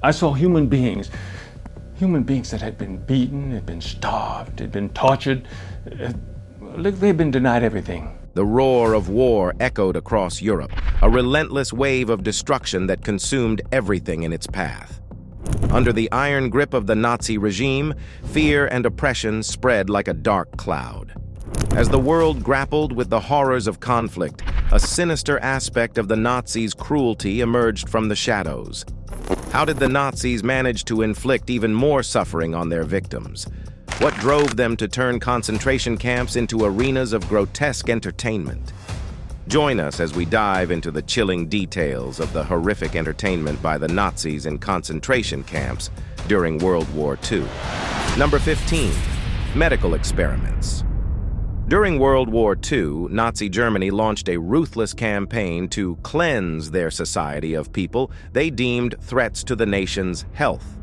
I saw human beings that had been beaten, had been starved, had been tortured. They'd been denied everything. The roar of war echoed across Europe, a relentless wave of destruction that consumed everything in its path. Under the iron grip of the Nazi regime, fear and oppression spread like a dark cloud. As the world grappled with the horrors of conflict, a sinister aspect of the Nazis' cruelty emerged from the shadows. How did the Nazis manage to inflict even more suffering on their victims? What drove them to turn concentration camps into arenas of grotesque entertainment? Join us as we dive into the chilling details of the horrific entertainment by the Nazis in concentration camps during World War II. Number 15. Medical experiments. During World War II, Nazi Germany launched a ruthless campaign to cleanse their society of people they deemed threats to the nation's health.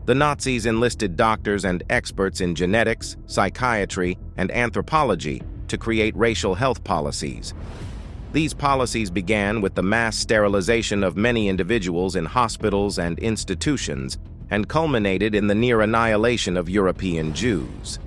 The Nazis enlisted doctors and experts in genetics, psychiatry, and anthropology to create racial health policies. These policies began with the mass sterilization of many individuals in hospitals and institutions and culminated in the near annihilation of European Jews.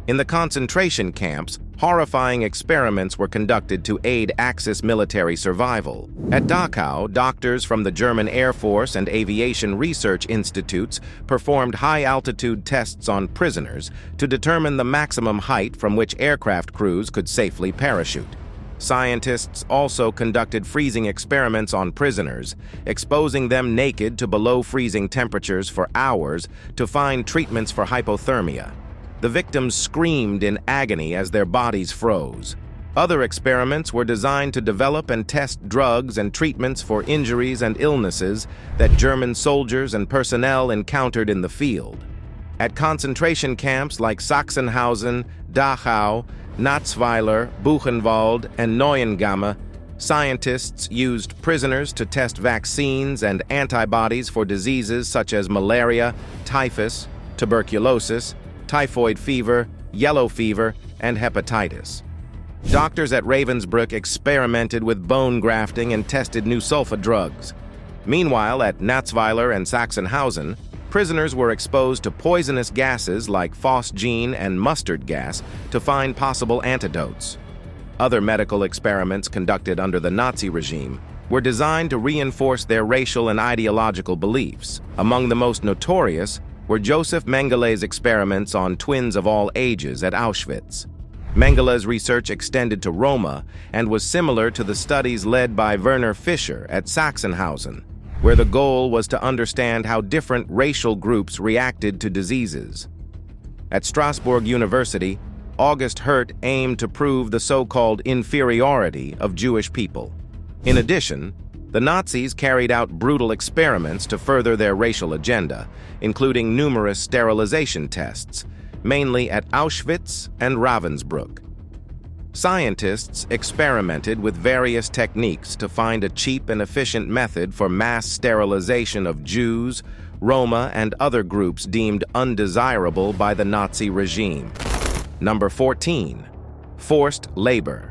In the concentration camps, horrifying experiments were conducted to aid Axis military survival. At Dachau, doctors from the German Air Force and Aviation Research Institutes performed high-altitude tests on prisoners to determine the maximum height from which aircraft crews could safely parachute. Scientists also conducted freezing experiments on prisoners, exposing them naked to below-freezing temperatures for hours to find treatments for hypothermia. The victims screamed in agony as their bodies froze. Other experiments were designed to develop and test drugs and treatments for injuries and illnesses that German soldiers and personnel encountered in the field. At concentration camps like Sachsenhausen, Dachau, Natzweiler, Buchenwald, and Neuengamme, scientists used prisoners to test vaccines and antibodies for diseases such as malaria, typhus, tuberculosis, typhoid fever, yellow fever, and hepatitis. Doctors at Ravensbrück experimented with bone grafting and tested new sulfa drugs. Meanwhile, at Natzweiler and Sachsenhausen, prisoners were exposed to poisonous gases like phosgene and mustard gas to find possible antidotes. Other medical experiments conducted under the Nazi regime were designed to reinforce their racial and ideological beliefs. Among the most notorious were Joseph Mengelé's experiments on twins of all ages at Auschwitz. Mengelé's research extended to Roma and was similar to the studies led by Werner Fischer at Sachsenhausen, where the goal was to understand how different racial groups reacted to diseases. At Strasbourg University, August Hirt aimed to prove the so-called inferiority of Jewish people. In addition, the Nazis carried out brutal experiments to further their racial agenda, including numerous sterilization tests, mainly at Auschwitz and Ravensbrück. Scientists experimented with various techniques to find a cheap and efficient method for mass sterilization of Jews, Roma, and other groups deemed undesirable by the Nazi regime. Number 14. Forced labor.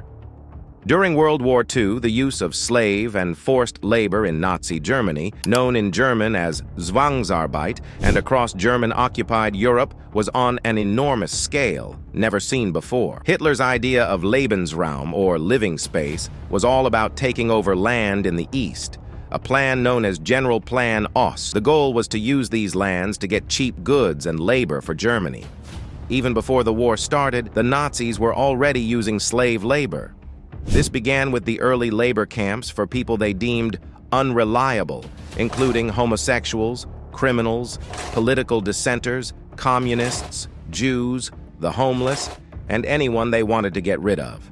During World War II, the use of slave and forced labor in Nazi Germany, known in German as Zwangsarbeit, and across German-occupied Europe was on an enormous scale, never seen before. Hitler's idea of Lebensraum, or living space, was all about taking over land in the East, a plan known as General Plan Ost. The goal was to use these lands to get cheap goods and labor for Germany. Even before the war started, the Nazis were already using slave labor. This began with the early labor camps for people they deemed unreliable, including homosexuals, criminals, political dissenters, communists, Jews, the homeless, and anyone they wanted to get rid of.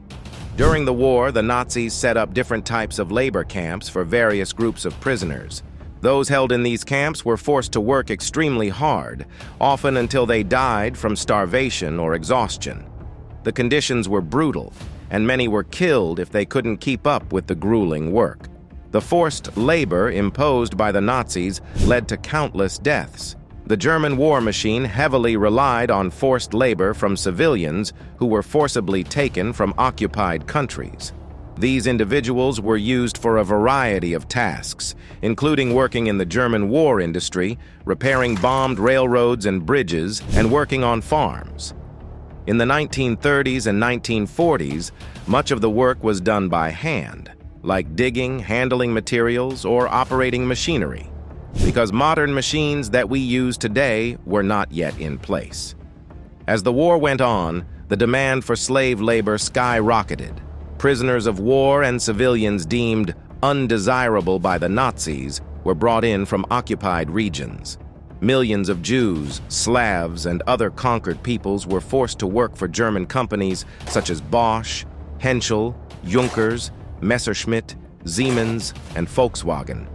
During the war, the Nazis set up different types of labor camps for various groups of prisoners. Those held in these camps were forced to work extremely hard, often until they died from starvation or exhaustion. The conditions were brutal, and many were killed if they couldn't keep up with the grueling work. The forced labor imposed by the Nazis led to countless deaths. The German war machine heavily relied on forced labor from civilians who were forcibly taken from occupied countries. These individuals were used for a variety of tasks, including working in the German war industry, repairing bombed railroads and bridges, and working on farms. In the 1930s and 1940s, much of the work was done by hand, like digging, handling materials, or operating machinery, because modern machines that we use today were not yet in place. As the war went on, the demand for slave labor skyrocketed. Prisoners of war and civilians deemed undesirable by the Nazis were brought in from occupied regions. Millions of Jews, Slavs, and other conquered peoples were forced to work for German companies such as Bosch, Henschel, Junkers, Messerschmitt, Siemens, and Volkswagen.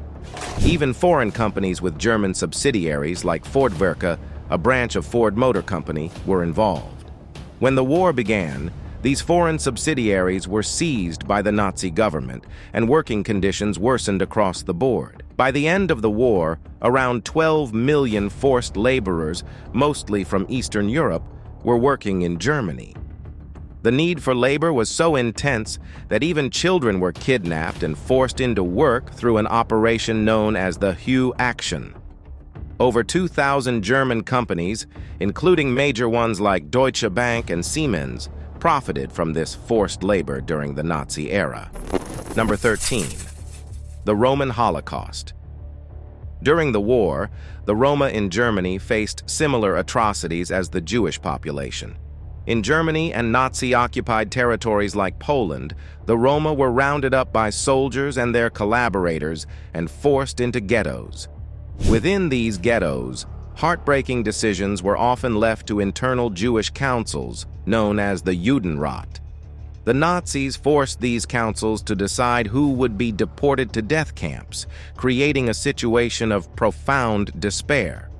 Even foreign companies with German subsidiaries like Fordwerke, a branch of Ford Motor Company, were involved. When the war began, these foreign subsidiaries were seized by the Nazi government, and working conditions worsened across the board. By the end of the war, around 12 million forced laborers, mostly from Eastern Europe, were working in Germany. The need for labor was so intense that even children were kidnapped and forced into work through an operation known as the WWII action. Over 2,000 German companies, including major ones like Deutsche Bank and Siemens, profited from this forced labor during the Nazi era. Number 13. The Roman Holocaust. During the war, the Roma in Germany faced similar atrocities as the Jewish population. In Germany and Nazi-occupied territories like Poland, the Roma were rounded up by soldiers and their collaborators and forced into ghettos. Within these ghettos, heartbreaking decisions were often left to internal Jewish councils, known as the Judenrat. The Nazis forced these councils to decide who would be deported to death camps, creating a situation of profound despair.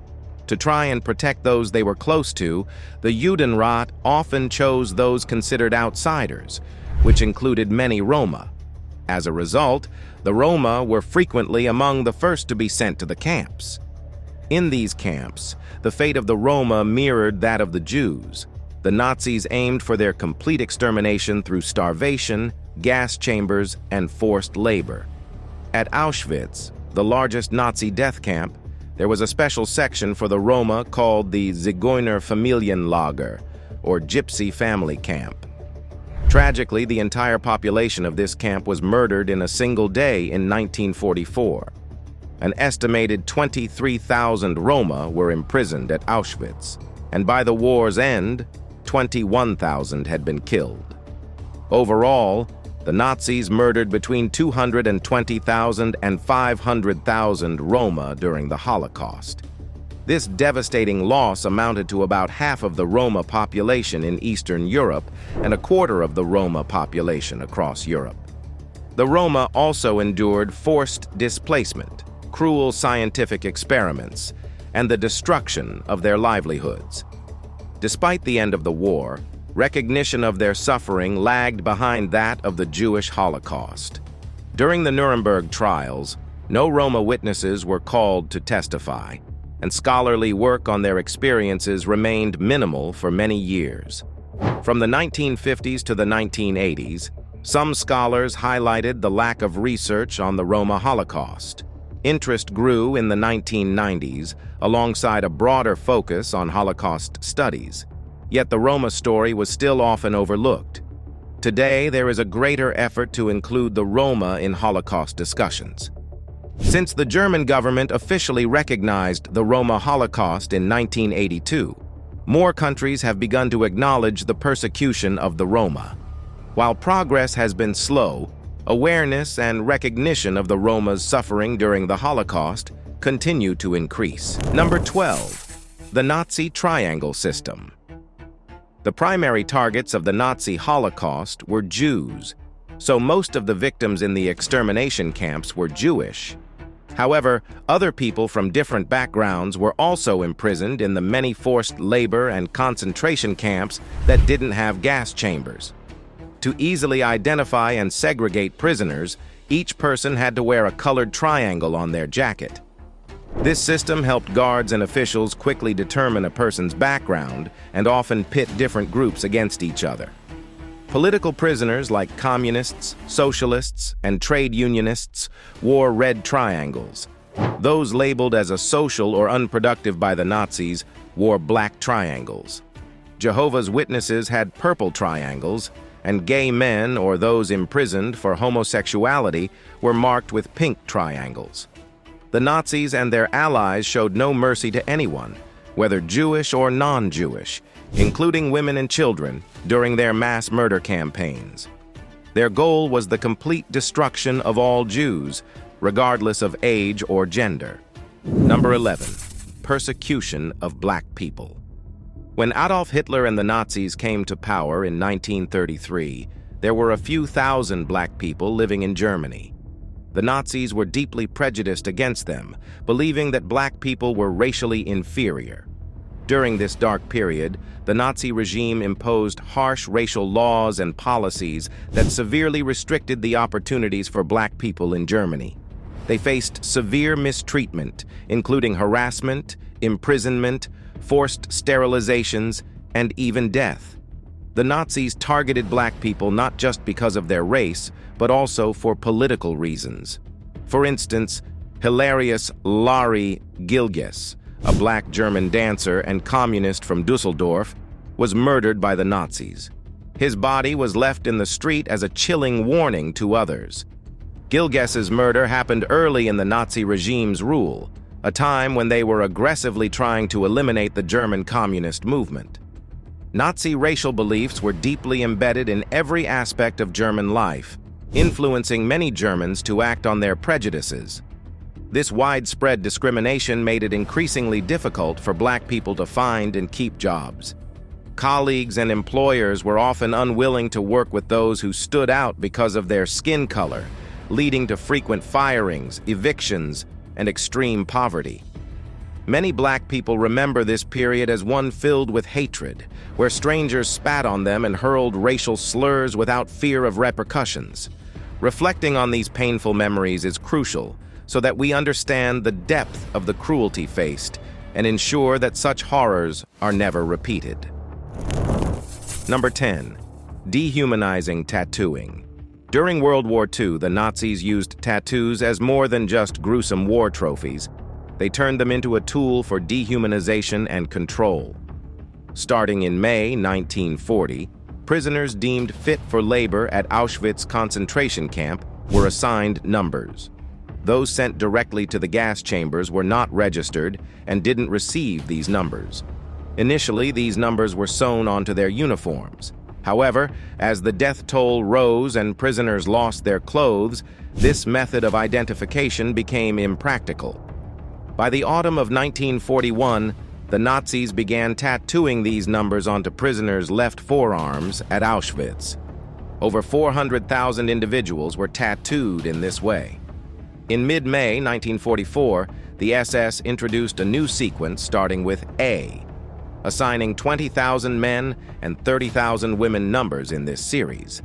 To try and protect those they were close to, the Judenrat often chose those considered outsiders, which included many Roma. As a result, the Roma were frequently among the first to be sent to the camps. In these camps, the fate of the Roma mirrored that of the Jews. The Nazis aimed for their complete extermination through starvation, gas chambers, and forced labor. At Auschwitz, the largest Nazi death camp, there was a special section for the Roma called the Zigeuner Familienlager, or Gypsy Family Camp. Tragically, the entire population of this camp was murdered in a single day in 1944. An estimated 23,000 Roma were imprisoned at Auschwitz, and by the war's end, 21,000 had been killed. Overall, the Nazis murdered between 220,000 and 500,000 Roma during the Holocaust. This devastating loss amounted to about half of the Roma population in Eastern Europe and a quarter of the Roma population across Europe. The Roma also endured forced displacement, cruel scientific experiments, and the destruction of their livelihoods. Despite the end of the war, recognition of their suffering lagged behind that of the Jewish Holocaust. During the Nuremberg trials, no Roma witnesses were called to testify, and scholarly work on their experiences remained minimal for many years. From the 1950s to the 1980s, some scholars highlighted the lack of research on the Roma Holocaust. Interest grew in the 1990s alongside a broader focus on Holocaust studies. Yet the Roma story was still often overlooked. Today, there is a greater effort to include the Roma in Holocaust discussions. Since the German government officially recognized the Roma Holocaust in 1982, more countries have begun to acknowledge the persecution of the Roma. While progress has been slow, awareness and recognition of the Roma's suffering during the Holocaust continue to increase. Number 12. The Nazi Triangle System. The primary targets of the Nazi Holocaust were Jews, so most of the victims in the extermination camps were Jewish. However, other people from different backgrounds were also imprisoned in the many forced labor and concentration camps that didn't have gas chambers. To easily identify and segregate prisoners, each person had to wear a colored triangle on their jacket. This system helped guards and officials quickly determine a person's background and often pit different groups against each other. Political prisoners like communists, socialists, and trade unionists wore red triangles. Those labeled as asocial or unproductive by the Nazis wore black triangles. Jehovah's Witnesses had purple triangles, and gay men or those imprisoned for homosexuality were marked with pink triangles. The Nazis and their allies showed no mercy to anyone, whether Jewish or non-Jewish, including women and children, during their mass murder campaigns. Their goal was the complete destruction of all Jews, regardless of age or gender. Number 11. Persecution of black people. When Adolf Hitler and the Nazis came to power in 1933, there were a few thousand black people living in Germany. The Nazis were deeply prejudiced against them, believing that black people were racially inferior. During this dark period, the Nazi regime imposed harsh racial laws and policies that severely restricted the opportunities for black people in Germany. They faced severe mistreatment, including harassment, imprisonment, forced sterilizations, and even death. The Nazis targeted black people not just because of their race, but also for political reasons. For instance, Hilarius Larry Gilges, a black German dancer and communist from Dusseldorf, was murdered by the Nazis. His body was left in the street as a chilling warning to others. Gilges's murder happened early in the Nazi regime's rule, a time when they were aggressively trying to eliminate the German communist movement. Nazi racial beliefs were deeply embedded in every aspect of German life, influencing many Germans to act on their prejudices. This widespread discrimination made it increasingly difficult for black people to find and keep jobs. Colleagues and employers were often unwilling to work with those who stood out because of their skin color, leading to frequent firings, evictions, and extreme poverty. Many black people remember this period as one filled with hatred, where strangers spat on them and hurled racial slurs without fear of repercussions. Reflecting on these painful memories is crucial so that we understand the depth of the cruelty faced and ensure that such horrors are never repeated. Number 10. Dehumanizing tattooing. During World War II, the Nazis used tattoos as more than just gruesome war trophies. They turned them into a tool for dehumanization and control. Starting in May 1940, prisoners deemed fit for labor at Auschwitz concentration camp were assigned numbers. Those sent directly to the gas chambers were not registered and didn't receive these numbers. Initially, these numbers were sewn onto their uniforms. However, as the death toll rose and prisoners lost their clothes, this method of identification became impractical. By the autumn of 1941, the Nazis began tattooing these numbers onto prisoners' left forearms at Auschwitz. Over 400,000 individuals were tattooed in this way. In mid-May 1944, the SS introduced a new sequence starting with A, assigning 20,000 men and 30,000 women numbers in this series.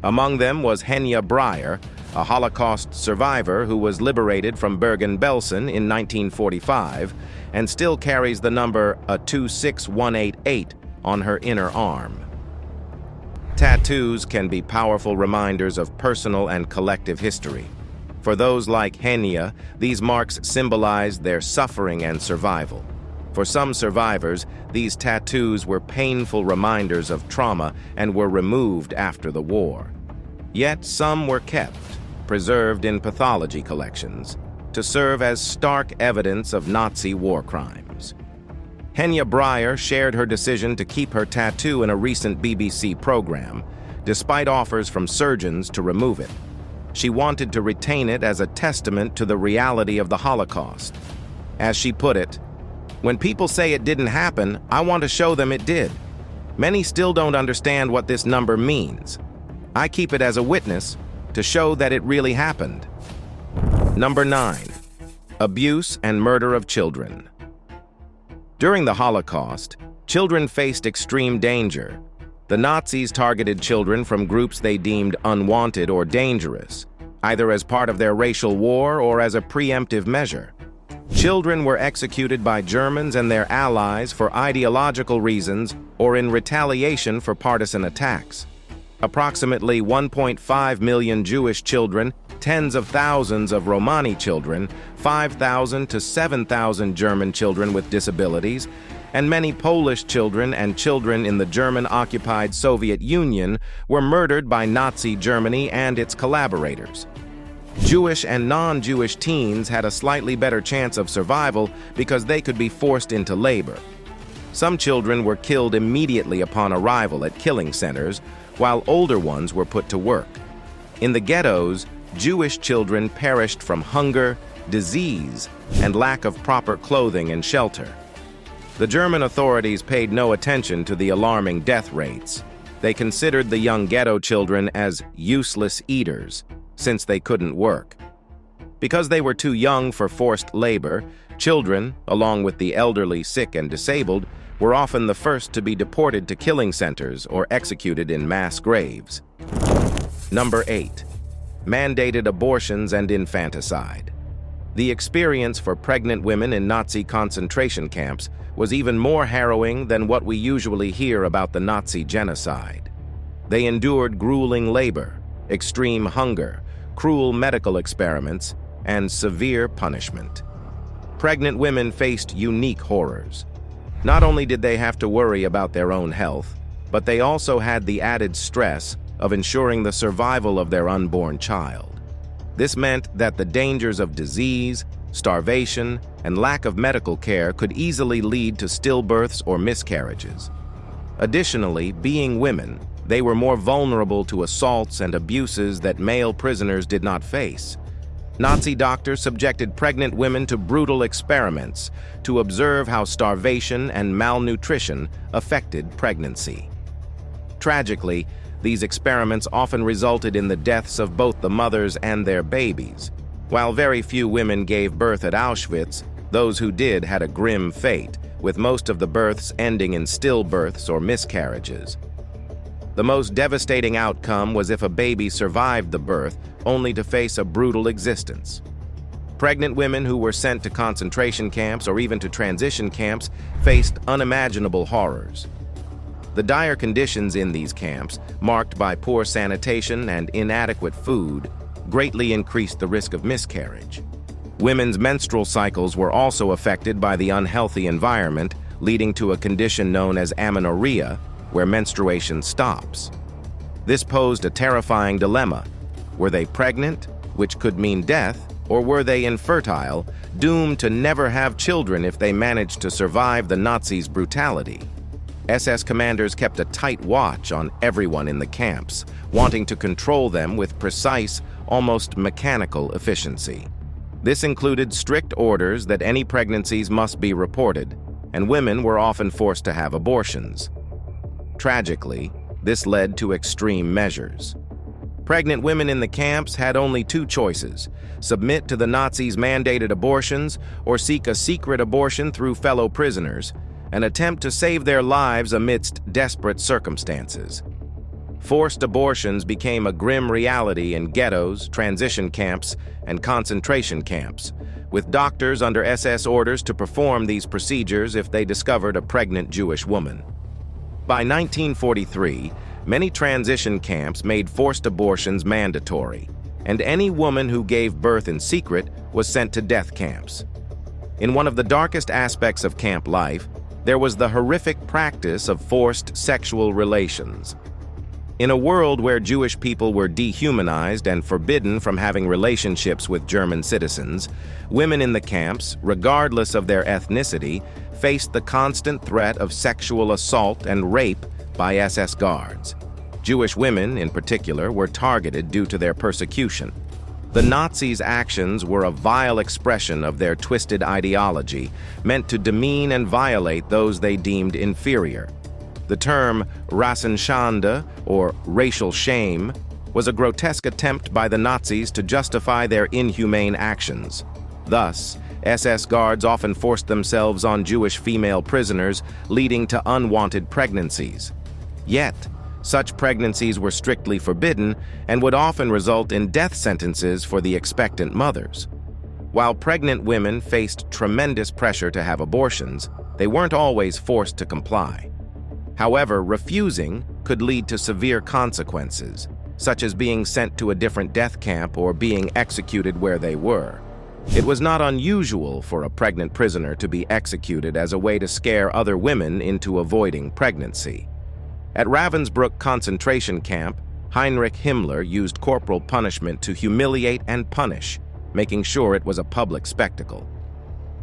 Among them was Henya Breyer, a Holocaust survivor who was liberated from Bergen-Belsen in 1945 and still carries the number 26188 on her inner arm. Tattoos can be powerful reminders of personal and collective history. For those like Henya, these marks symbolize their suffering and survival. For some survivors, these tattoos were painful reminders of trauma and were removed after the war. Yet some were kept, preserved in pathology collections, to serve as stark evidence of Nazi war crimes. Henya Breyer shared her decision to keep her tattoo in a recent BBC program, despite offers from surgeons to remove it. She wanted to retain it as a testament to the reality of the Holocaust. As she put it, "When people say it didn't happen, I want to show them it did. Many still don't understand what this number means. I keep it as a witness to show that it really happened." Number 9. Abuse and murder of children. During the Holocaust, children faced extreme danger. The Nazis targeted children from groups they deemed unwanted or dangerous, either as part of their racial war or as a preemptive measure. Children were executed by Germans and their allies for ideological reasons or in retaliation for partisan attacks. Approximately 1.5 million Jewish children, tens of thousands of Romani children, 5,000 to 7,000 German children with disabilities, and many Polish children and children in the German-occupied Soviet Union were murdered by Nazi Germany and its collaborators. Jewish and non-Jewish teens had a slightly better chance of survival because they could be forced into labor. Some children were killed immediately upon arrival at killing centers, while older ones were put to work. In the ghettos, Jewish children perished from hunger, disease, and lack of proper clothing and shelter. The German authorities paid no attention to the alarming death rates. They considered the young ghetto children as useless eaters, since they couldn't work. Because they were too young for forced labor, children, along with the elderly, sick, and disabled, were often the first to be deported to killing centers or executed in mass graves. Number 8. Mandated abortions and infanticide. The experience for pregnant women in Nazi concentration camps was even more harrowing than what we usually hear about the Nazi genocide. They endured grueling labor, extreme hunger, cruel medical experiments, and severe punishment. Pregnant women faced unique horrors. Not only did they have to worry about their own health, but they also had the added stress of ensuring the survival of their unborn child. This meant that the dangers of disease, starvation, and lack of medical care could easily lead to stillbirths or miscarriages. Additionally, being women, they were more vulnerable to assaults and abuses that male prisoners did not face. Nazi doctors subjected pregnant women to brutal experiments to observe how starvation and malnutrition affected pregnancy. Tragically, these experiments often resulted in the deaths of both the mothers and their babies. While very few women gave birth at Auschwitz, those who did had a grim fate, with most of the births ending in stillbirths or miscarriages. The most devastating outcome was if a baby survived the birth, only to face a brutal existence. Pregnant women who were sent to concentration camps or even to transition camps faced unimaginable horrors. The dire conditions in these camps, marked by poor sanitation and inadequate food, greatly increased the risk of miscarriage. Women's menstrual cycles were also affected by the unhealthy environment, leading to a condition known as amenorrhea, where menstruation stops. This posed a terrifying dilemma. Were they pregnant, which could mean death, or were they infertile, doomed to never have children if they managed to survive the Nazis' brutality? SS commanders kept a tight watch on everyone in the camps, wanting to control them with precise, almost mechanical efficiency. This included strict orders that any pregnancies must be reported, and women were often forced to have abortions. Tragically, this led to extreme measures. Pregnant women in the camps had only two choices: submit to the Nazis' mandated abortions or seek a secret abortion through fellow prisoners, and attempt to save their lives amidst desperate circumstances. Forced abortions became a grim reality in ghettos, transition camps, and concentration camps, with doctors under SS orders to perform these procedures if they discovered a pregnant Jewish woman. By 1943, many transition camps made forced abortions mandatory, and any woman who gave birth in secret was sent to death camps. In one of the darkest aspects of camp life, there was the horrific practice of forced sexual relations. In a world where Jewish people were dehumanized and forbidden from having relationships with German citizens, women in the camps, regardless of their ethnicity, faced the constant threat of sexual assault and rape by SS guards. Jewish women, in particular, were targeted due to their persecution. The Nazis' actions were a vile expression of their twisted ideology, meant to demean and violate those they deemed inferior. The term Rassenschande, or racial shame, was a grotesque attempt by the Nazis to justify their inhumane actions. Thus, SS guards often forced themselves on Jewish female prisoners, leading to unwanted pregnancies. Yet, such pregnancies were strictly forbidden and would often result in death sentences for the expectant mothers. While pregnant women faced tremendous pressure to have abortions, they weren't always forced to comply. However, refusing could lead to severe consequences, such as being sent to a different death camp or being executed where they were. It was not unusual for a pregnant prisoner to be executed as a way to scare other women into avoiding pregnancy. At Ravensbrück concentration camp, Heinrich Himmler used corporal punishment to humiliate and punish, making sure it was a public spectacle.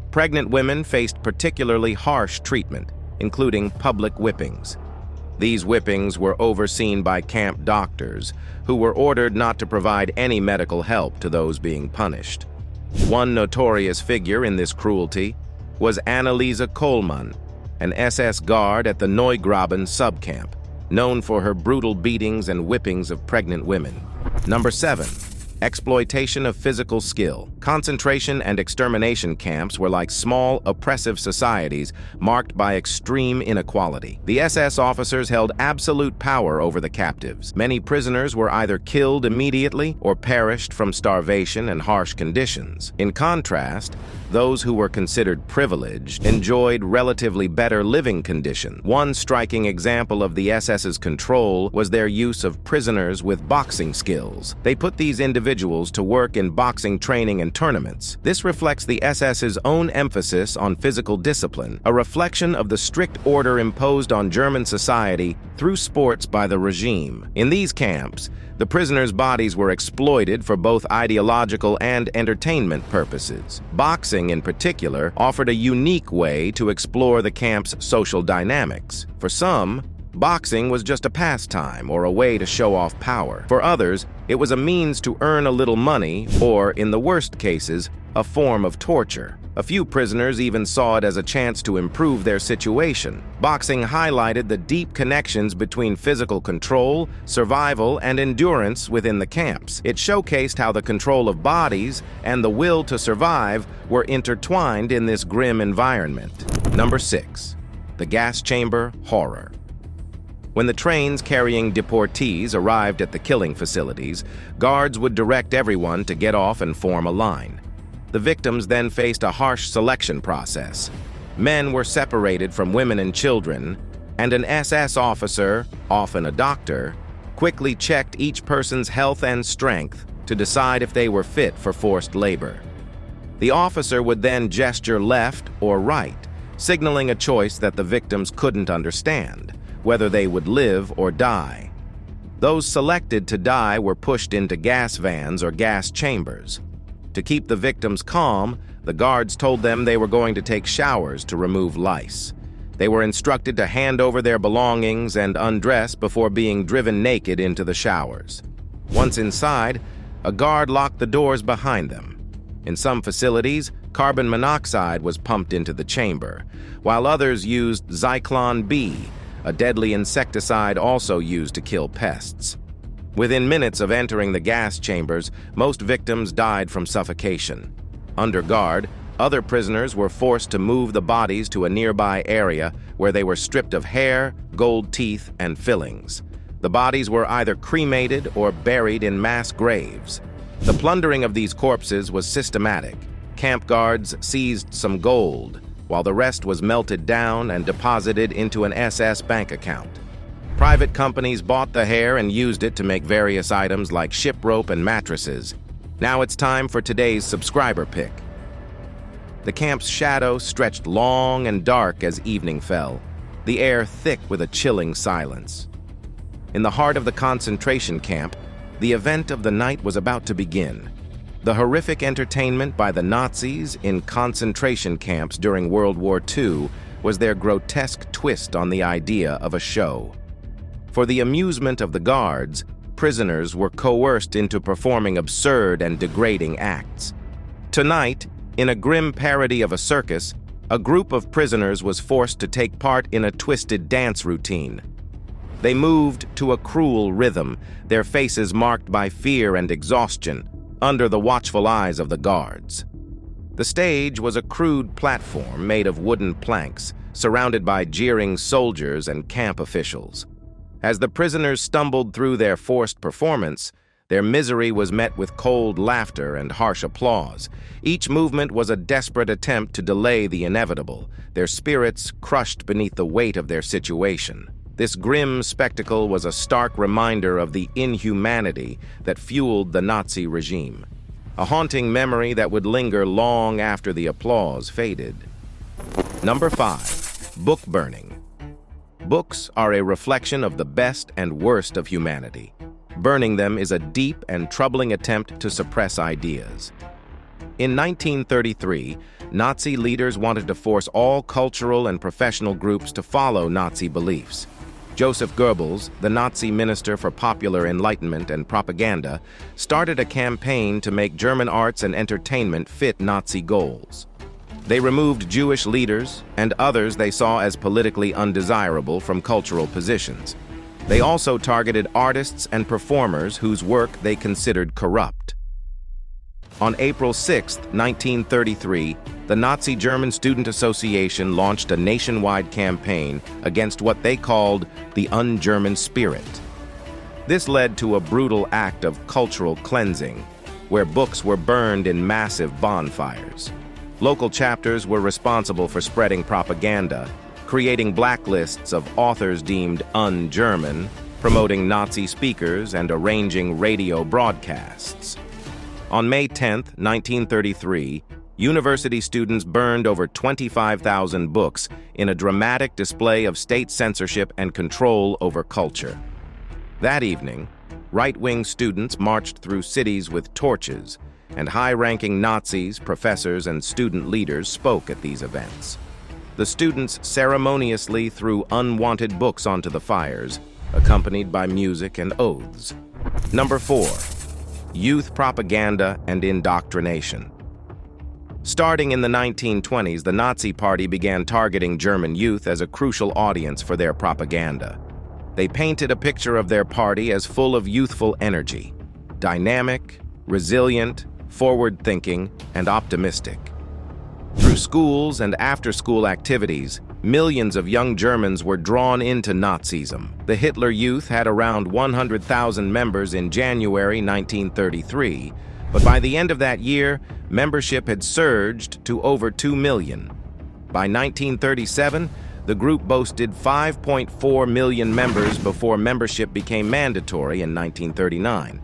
Pregnant women faced particularly harsh treatment, including public whippings. These whippings were overseen by camp doctors, who were ordered not to provide any medical help to those being punished. One notorious figure in this cruelty was Anneliese Kohlmann, an SS guard at the Neugraben subcamp, known for her brutal beatings and whippings of pregnant women. Number 7. Exploitation of physical skill. Concentration and extermination camps were like small, oppressive societies marked by extreme inequality. The SS officers held absolute power over the captives. Many prisoners were either killed immediately or perished from starvation and harsh conditions. In contrast, those who were considered privileged enjoyed relatively better living conditions. One striking example of the SS's control was their use of prisoners with boxing skills. They put these individuals to work in boxing training and tournaments. This reflects the SS's own emphasis on physical discipline, a reflection of the strict order imposed on German society through sports by the regime. In these camps, the prisoners' bodies were exploited for both ideological and entertainment purposes. Boxing, in particular, offered a unique way to explore the camp's social dynamics. For some, boxing was just a pastime or a way to show off power. For others, it was a means to earn a little money or, in the worst cases, a form of torture. A few prisoners even saw it as a chance to improve their situation. Boxing highlighted the deep connections between physical control, survival, and endurance within the camps. It showcased how the control of bodies and the will to survive were intertwined in this grim environment. Number 6. The gas chamber horror. When the trains carrying deportees arrived at the killing facilities, guards would direct everyone to get off and form a line. The victims then faced a harsh selection process. Men were separated from women and children, and an SS officer, often a doctor, quickly checked each person's health and strength to decide if they were fit for forced labor. The officer would then gesture left or right, signaling a choice that the victims couldn't understand, whether they would live or die. Those selected to die were pushed into gas vans or gas chambers. To keep the victims calm, the guards told them they were going to take showers to remove lice. They were instructed to hand over their belongings and undress before being driven naked into the showers. Once inside, a guard locked the doors behind them. In some facilities, carbon monoxide was pumped into the chamber, while others used Zyklon B, a deadly insecticide also used to kill pests. Within minutes of entering the gas chambers, most victims died from suffocation. Under guard, other prisoners were forced to move the bodies to a nearby area where they were stripped of hair, gold teeth, and fillings. The bodies were either cremated or buried in mass graves. The plundering of these corpses was systematic. Camp guards seized some gold, while the rest was melted down and deposited into an SS bank account. Private companies bought the hair and used it to make various items like ship rope and mattresses. Now it's time for today's subscriber pick. The camp's shadow stretched long and dark as evening fell, the air thick with a chilling silence. In the heart of the concentration camp, the event of the night was about to begin. The horrific entertainment by the Nazis in concentration camps during World War II was their grotesque twist on the idea of a show. For the amusement of the guards, prisoners were coerced into performing absurd and degrading acts. Tonight, in a grim parody of a circus, a group of prisoners was forced to take part in a twisted dance routine. They moved to a cruel rhythm, their faces marked by fear and exhaustion, under the watchful eyes of the guards. The stage was a crude platform made of wooden planks, surrounded by jeering soldiers and camp officials. As the prisoners stumbled through their forced performance, their misery was met with cold laughter and harsh applause. Each movement was a desperate attempt to delay the inevitable, their spirits crushed beneath the weight of their situation. This grim spectacle was a stark reminder of the inhumanity that fueled the Nazi regime, a haunting memory that would linger long after the applause faded. Number 5. Book burning. Books are a reflection of the best and worst of humanity. Burning them is a deep and troubling attempt to suppress ideas. In 1933, Nazi leaders wanted to force all cultural and professional groups to follow Nazi beliefs. Joseph Goebbels, the Nazi Minister for Popular Enlightenment and Propaganda, started a campaign to make German arts and entertainment fit Nazi goals. They removed Jewish leaders and others they saw as politically undesirable from cultural positions. They also targeted artists and performers whose work they considered corrupt. On April 6, 1933, the Nazi German Student Association launched a nationwide campaign against what they called the un-German spirit. This led to a brutal act of cultural cleansing, where books were burned in massive bonfires. Local chapters were responsible for spreading propaganda, creating blacklists of authors deemed un-German, promoting Nazi speakers, and arranging radio broadcasts. On May 10, 1933, university students burned over 25,000 books in a dramatic display of state censorship and control over culture. That evening, right-wing students marched through cities with torches, and high-ranking Nazis, professors, and student leaders spoke at these events. The students ceremoniously threw unwanted books onto the fires, accompanied by music and oaths. Number 4. Youth propaganda and indoctrination. Starting in the 1920s, the Nazi Party began targeting German youth as a crucial audience for their propaganda. They painted a picture of their party as full of youthful energy, dynamic, resilient, forward-thinking, and optimistic. Through schools and after-school activities, millions of young Germans were drawn into Nazism. The Hitler Youth had around 100,000 members in January 1933, but by the end of that year, membership had surged to over 2 million. By 1937, the group boasted 5.4 million members before membership became mandatory in 1939.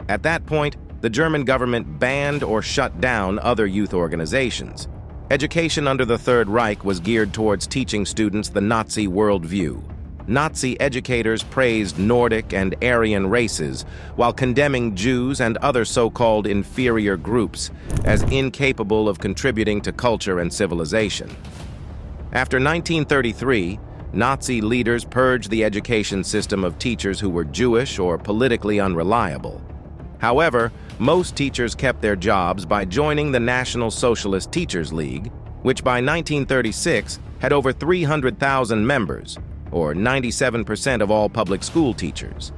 At that point, the German government banned or shut down other youth organizations. Education under the Third Reich was geared towards teaching students the Nazi worldview. Nazi educators praised Nordic and Aryan races while condemning Jews and other so-called inferior groups as incapable of contributing to culture and civilization. After 1933, Nazi leaders purged the education system of teachers who were Jewish or politically unreliable. However, most teachers kept their jobs by joining the National Socialist Teachers League, which by 1936 had over 300,000 members, or 97% of all public school teachers.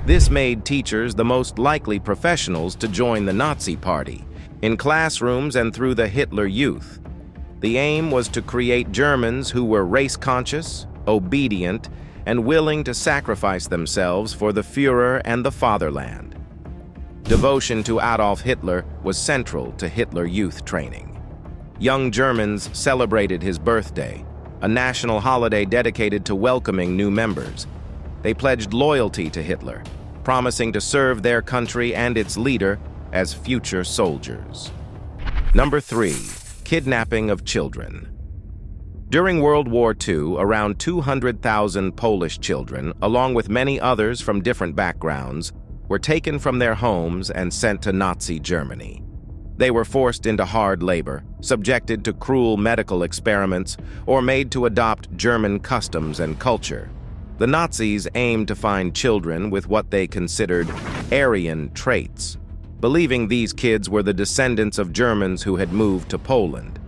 This made teachers the most likely professionals to join the Nazi Party, in classrooms and through the Hitler Youth. The aim was to create Germans who were race-conscious, obedient, and willing to sacrifice themselves for the Führer and the fatherland. Devotion to Adolf Hitler was central to Hitler Youth training. Young Germans celebrated his birthday, a national holiday dedicated to welcoming new members. They pledged loyalty to Hitler, promising to serve their country and its leader as future soldiers. Number 3. Kidnapping of children. During World War II, around 200,000 Polish children, along with many others from different backgrounds, were taken from their homes and sent to Nazi Germany. They were forced into hard labor, subjected to cruel medical experiments, or made to adopt German customs and culture. The Nazis aimed to find children with what they considered Aryan traits, believing these kids were the descendants of Germans who had moved to Poland.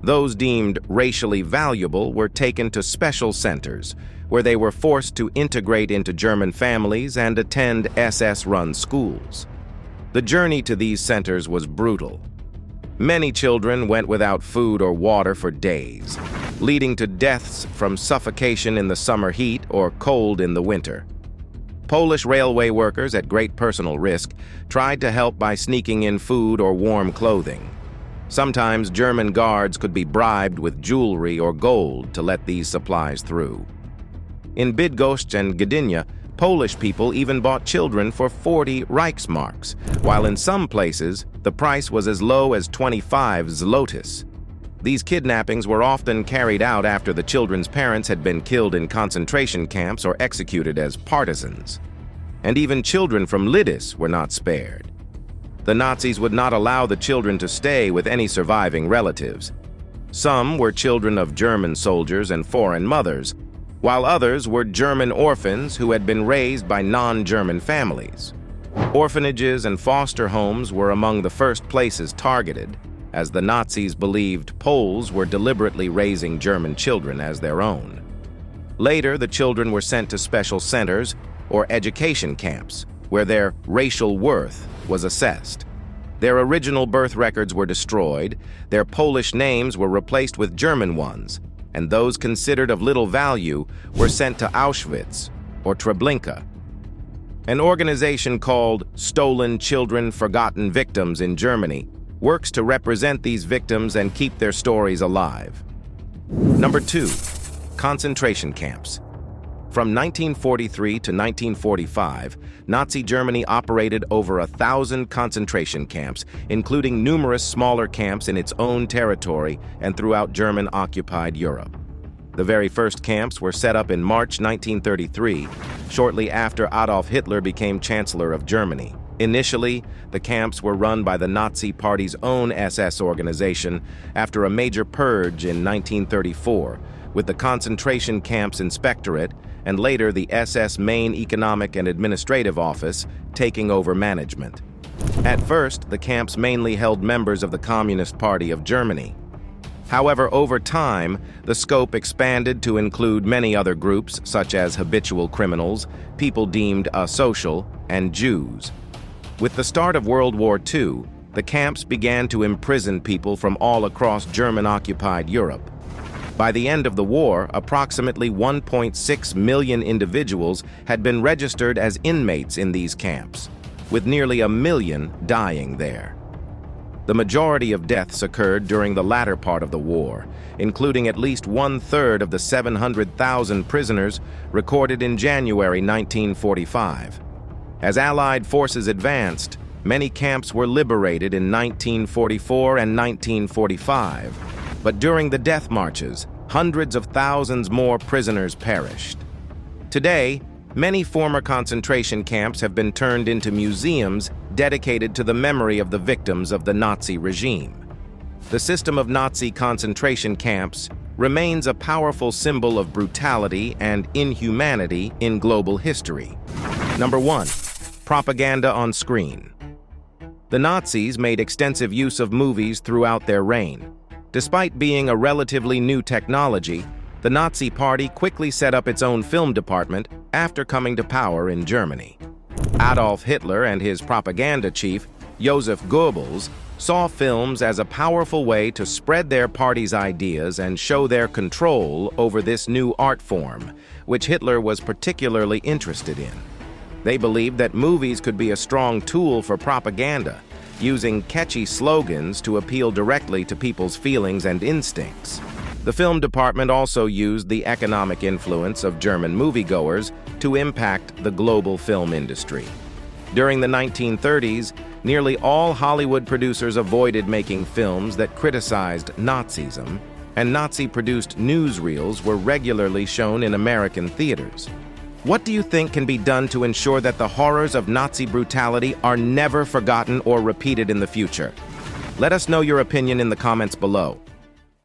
Those deemed racially valuable were taken to special centers, where they were forced to integrate into German families and attend SS-run schools. The journey to these centers was brutal. Many children went without food or water for days, leading to deaths from suffocation in the summer heat or cold in the winter. Polish railway workers, at great personal risk, tried to help by sneaking in food or warm clothing. Sometimes German guards could be bribed with jewelry or gold to let these supplies through. In Bydgoszcz and Gdynia, Polish people even bought children for 40 Reichsmarks, while in some places, the price was as low as 25 zlotys. These kidnappings were often carried out after the children's parents had been killed in concentration camps or executed as partisans. And even children from Lidis were not spared. The Nazis would not allow the children to stay with any surviving relatives. Some were children of German soldiers and foreign mothers, while others were German orphans who had been raised by non-German families. Orphanages and foster homes were among the first places targeted, as the Nazis believed Poles were deliberately raising German children as their own. Later, the children were sent to special centers or education camps, where their racial worth was assessed. Their original birth records were destroyed, their Polish names were replaced with German ones, and those considered of little value were sent to Auschwitz or Treblinka. An organization called Stolen Children Forgotten Victims in Germany works to represent these victims and keep their stories alive. Number 2. Concentration camps. From 1943 to 1945, Nazi Germany operated over 1,000 concentration camps, including numerous smaller camps in its own territory and throughout German-occupied Europe. The very first camps were set up in March 1933, shortly after Adolf Hitler became Chancellor of Germany. Initially, the camps were run by the Nazi Party's own SS organization after a major purge in 1934, with the Concentration Camps Inspectorate and later the SS Main Economic and Administrative Office taking over management. At first, the camps mainly held members of the Communist Party of Germany. However, over time, the scope expanded to include many other groups such as habitual criminals, people deemed asocial, and Jews. With the start of World War II, the camps began to imprison people from all across German-occupied Europe. By the end of the war, approximately 1.6 million individuals had been registered as inmates in these camps, with nearly 1 million dying there. The majority of deaths occurred during the latter part of the war, including at least 1/3 of the 700,000 prisoners recorded in January 1945. As Allied forces advanced, many camps were liberated in 1944 and 1945. But during the death marches, hundreds of thousands more prisoners perished. Today, many former concentration camps have been turned into museums dedicated to the memory of the victims of the Nazi regime. The system of Nazi concentration camps remains a powerful symbol of brutality and inhumanity in global history. Number 1. Propaganda on screen. The Nazis made extensive use of movies throughout their reign. Despite being a relatively new technology, the Nazi Party quickly set up its own film department after coming to power in Germany. Adolf Hitler and his propaganda chief, Joseph Goebbels, saw films as a powerful way to spread their party's ideas and show their control over this new art form, which Hitler was particularly interested in. They believed that movies could be a strong tool for propaganda, using catchy slogans to appeal directly to people's feelings and instincts. The film department also used the economic influence of German moviegoers to impact the global film industry. During the 1930s, nearly all Hollywood producers avoided making films that criticized Nazism, and Nazi-produced newsreels were regularly shown in American theaters. What do you think can be done to ensure that the horrors of Nazi brutality are never forgotten or repeated in the future? Let us know your opinion in the comments below.